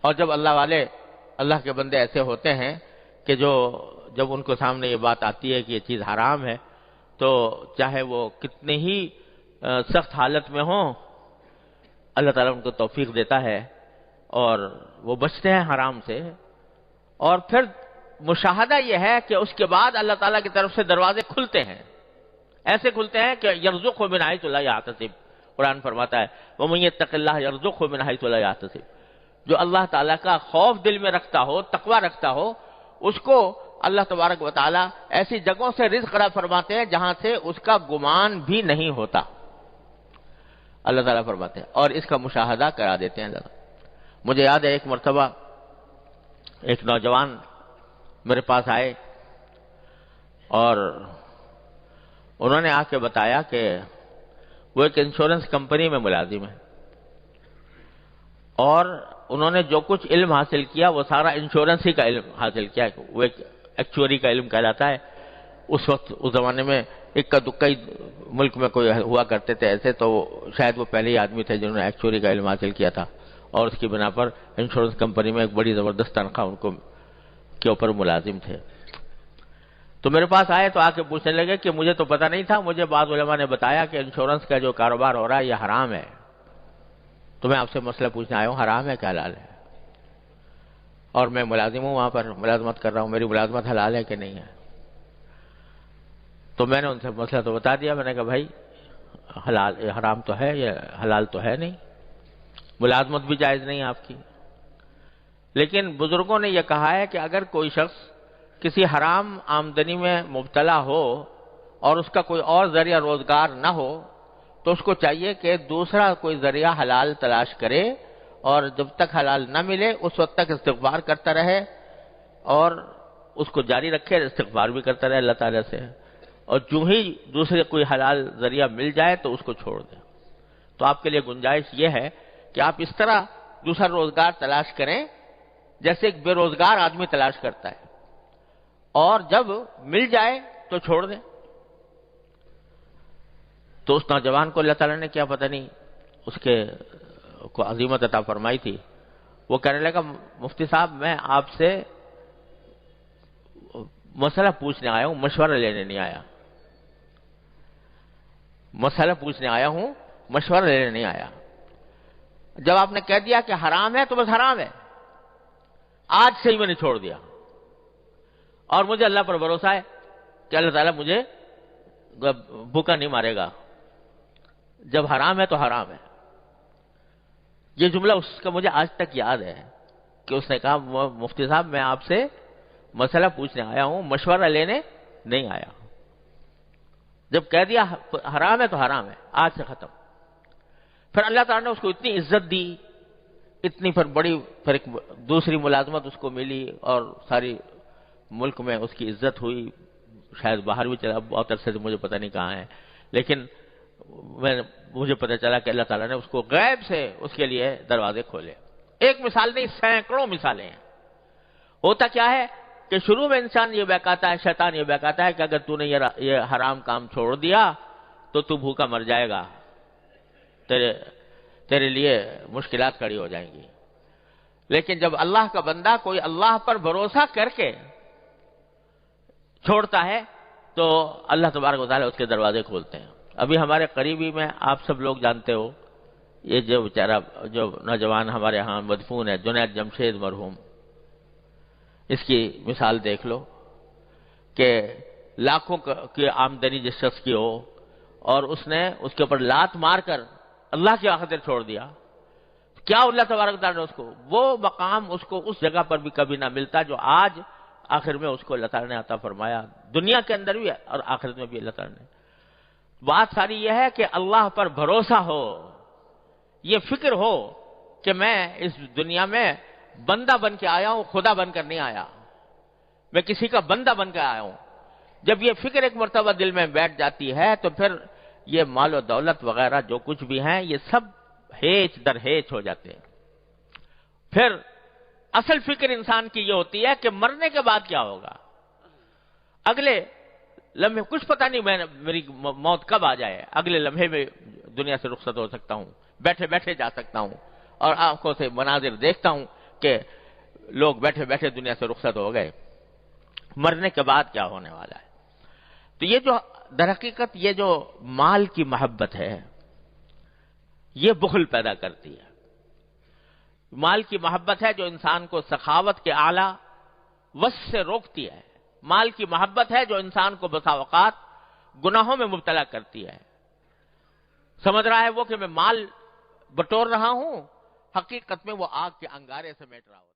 اور جب اللہ والے، اللہ کے بندے ایسے ہوتے ہیں کہ جب ان کو سامنے یہ بات آتی ہے کہ یہ چیز حرام ہے، تو چاہے وہ کتنی ہی سخت حالت میں ہوں، اللہ تعالیٰ ان کو توفیق دیتا ہے اور وہ بچتے ہیں حرام سے. اور پھر مشاہدہ یہ ہے کہ اس کے بعد اللہ تعالیٰ کی طرف سے دروازے کھلتے ہیں، ایسے کھلتے ہیں کہ یرزقہ من حیث لا یحتسب. قرآن فرماتا ہے وَمَن یتق اللہ یرزقہ من حیث لا یحتسب. جو اللہ تعالیٰ کا خوف دل میں رکھتا ہو، تقوی رکھتا ہو، اس کو اللہ تبارک و تعالیٰ ایسی جگہوں سے رزق عطا فرماتے ہیں جہاں سے اس کا گمان بھی نہیں ہوتا. اللہ تعالیٰ فرماتے ہیں اور اس کا مشاہدہ کرا دیتے ہیں اللہ. مجھے یاد ہے ایک مرتبہ ایک نوجوان میرے پاس آئے اور انہوں نے آ کے بتایا کہ وہ ایک انشورنس کمپنی میں ملازم ہے اور انہوں نے جو کچھ علم حاصل کیا وہ سارا انشورنس ہی کا علم حاصل کیا. وہ ایک ایکچوری کا علم کہلاتا ہے. اس وقت اس زمانے میں اکا دکا ہی ملک میں کوئی ہوا کرتے تھے ایسے، تو شاید وہ پہلے ہی آدمی تھے جنہوں نے ایکچوری کا علم حاصل کیا تھا اور اس کی بنا پر انشورنس کمپنی میں ایک بڑی زبردست تنخواہ ان کو کے اوپر ملازم تھے. تو میرے پاس آئے تو آ کے پوچھنے لگے کہ مجھے تو پتہ نہیں تھا، مجھے بعض علماء نے بتایا کہ انشورنس کا جو کاروبار ہو رہا ہے یہ حرام ہے، تو میں آپ سے مسئلہ پوچھنے آیا ہوں حرام ہے کہ حلال ہے؟ اور میں ملازم ہوں، وہاں پر ملازمت کر رہا ہوں، میری ملازمت حلال ہے کہ نہیں ہے؟ تو میں نے ان سے مسئلہ تو بتا دیا. میں نے کہا بھائی حلال حرام تو ہے، یہ حلال تو ہے نہیں، ملازمت بھی جائز نہیں آپ کی. لیکن بزرگوں نے یہ کہا ہے کہ اگر کوئی شخص کسی حرام آمدنی میں مبتلا ہو اور اس کا کوئی اور ذریعہ روزگار نہ ہو تو اس کو چاہیے کہ دوسرا کوئی ذریعہ حلال تلاش کرے اور جب تک حلال نہ ملے اس وقت تک استغفار کرتا رہے اور اس کو جاری رکھے، استغفار بھی کرتا رہے اللہ تعالیٰ سے، اور جو ہی دوسرے کوئی حلال ذریعہ مل جائے تو اس کو چھوڑ دیں. تو آپ کے لیے گنجائش یہ ہے کہ آپ اس طرح دوسرا روزگار تلاش کریں جیسے ایک بے روزگار آدمی تلاش کرتا ہے، اور جب مل جائے تو چھوڑ دیں. تو اس نوجوان کو اللہ تعالیٰ نے کیا پتہ نہیں اس کے کو عظیمت عطا فرمائی تھی. وہ کہنے لگا مفتی صاحب میں آپ سے مسئلہ پوچھنے آیا ہوں، مشورہ لینے نہیں آیا. مسئلہ پوچھنے آیا ہوں، مشورہ لینے نہیں آیا. جب آپ نے کہہ دیا کہ حرام ہے تو بس حرام ہے، آج سے ہی میں نے چھوڑ دیا. اور مجھے اللہ پر بھروسہ ہے کہ اللہ تعالیٰ مجھے بھوکا نہیں مارے گا. جب حرام ہے تو حرام ہے. یہ جملہ اس کا مجھے آج تک یاد ہے کہ اس نے کہا مفتی صاحب میں آپ سے مسئلہ پوچھنے آیا ہوں، مشورہ لینے نہیں آیا. جب کہہ دیا حرام ہے تو حرام ہے، آج سے ختم. پھر اللہ تعالیٰ نے اس کو اتنی عزت دی، اتنی پھر ایک دوسری ملازمت اس کو ملی اور ساری ملک میں اس کی عزت ہوئی. شاید باہر بھی چلا، بہت عرصے سے مجھے پتہ نہیں کہاں ہے، لیکن مجھے پتہ چلا کہ اللہ تعالیٰ نے اس کو غیب سے اس کے لیے دروازے کھولے. ایک مثال نہیں، سینکڑوں مثالیں ہیں. ہوتا کیا ہے کہ شروع میں انسان یہ بہکاتا ہے، شیطان یہ بہکاتا ہے کہ اگر تو نے یہ حرام کام چھوڑ دیا تو تو بھوکا مر جائے گا، تیرے لیے مشکلات کھڑی ہو جائیں گی. لیکن جب اللہ کا بندہ کوئی اللہ پر بھروسہ کر کے چھوڑتا ہے تو اللہ تبارک و تعالیٰ اس کے دروازے کھولتے ہیں. ابھی ہمارے قریبی میں آپ سب لوگ جانتے ہو، یہ جو بیچارہ جو نوجوان ہمارے ہاں مدفون ہے، جنید جمشید مرحوم، اس کی مثال دیکھ لو کہ لاکھوں کی آمدنی جس شخص کی ہو اور اس نے اس کے اوپر لات مار کر اللہ کی خاطر چھوڑ دیا، کیا اللہ تبارک تعالیٰ نے اس کو وہ مقام اس کو اس جگہ پر بھی کبھی نہ ملتا جو آج آخر میں اس کو اللہ تعالیٰ نے عطا فرمایا، دنیا کے اندر بھی اور آخرت میں بھی اللہ تعالیٰ نے. بات ساری یہ ہے کہ اللہ پر بھروسہ ہو، یہ فکر ہو کہ میں اس دنیا میں بندہ بن کے آیا ہوں، خدا بن کر نہیں آیا، میں کسی کا بندہ بن کے آیا ہوں. جب یہ فکر ایک مرتبہ دل میں بیٹھ جاتی ہے تو پھر یہ مال و دولت وغیرہ جو کچھ بھی ہیں یہ سب ہیچ در ہیچ ہو جاتے ہیں. پھر اصل فکر انسان کی یہ ہوتی ہے کہ مرنے کے بعد کیا ہوگا، اگلے لمحے کچھ پتہ نہیں میری موت کب آ جائے، اگلے لمحے میں دنیا سے رخصت ہو سکتا ہوں، بیٹھے بیٹھے جا سکتا ہوں اور آنکھوں سے مناظر دیکھتا ہوں کہ لوگ بیٹھے بیٹھے دنیا سے رخصت ہو گئے، مرنے کے بعد کیا ہونے والا ہے؟ تو یہ جو در حقیقت یہ جو مال کی محبت ہے یہ بخل پیدا کرتی ہے۔ مال کی محبت ہے جو انسان کو سخاوت کے اعلیٰ وصف سے روکتی ہے۔ مال کی محبت ہے جو انسان کو بسا اوقات گناہوں میں مبتلا کرتی ہے۔ سمجھ رہا ہے وہ کہ میں مال بٹور رہا ہوں، حقیقت میں وہ آگ کے انگارے سے میٹ رہا ہوں۔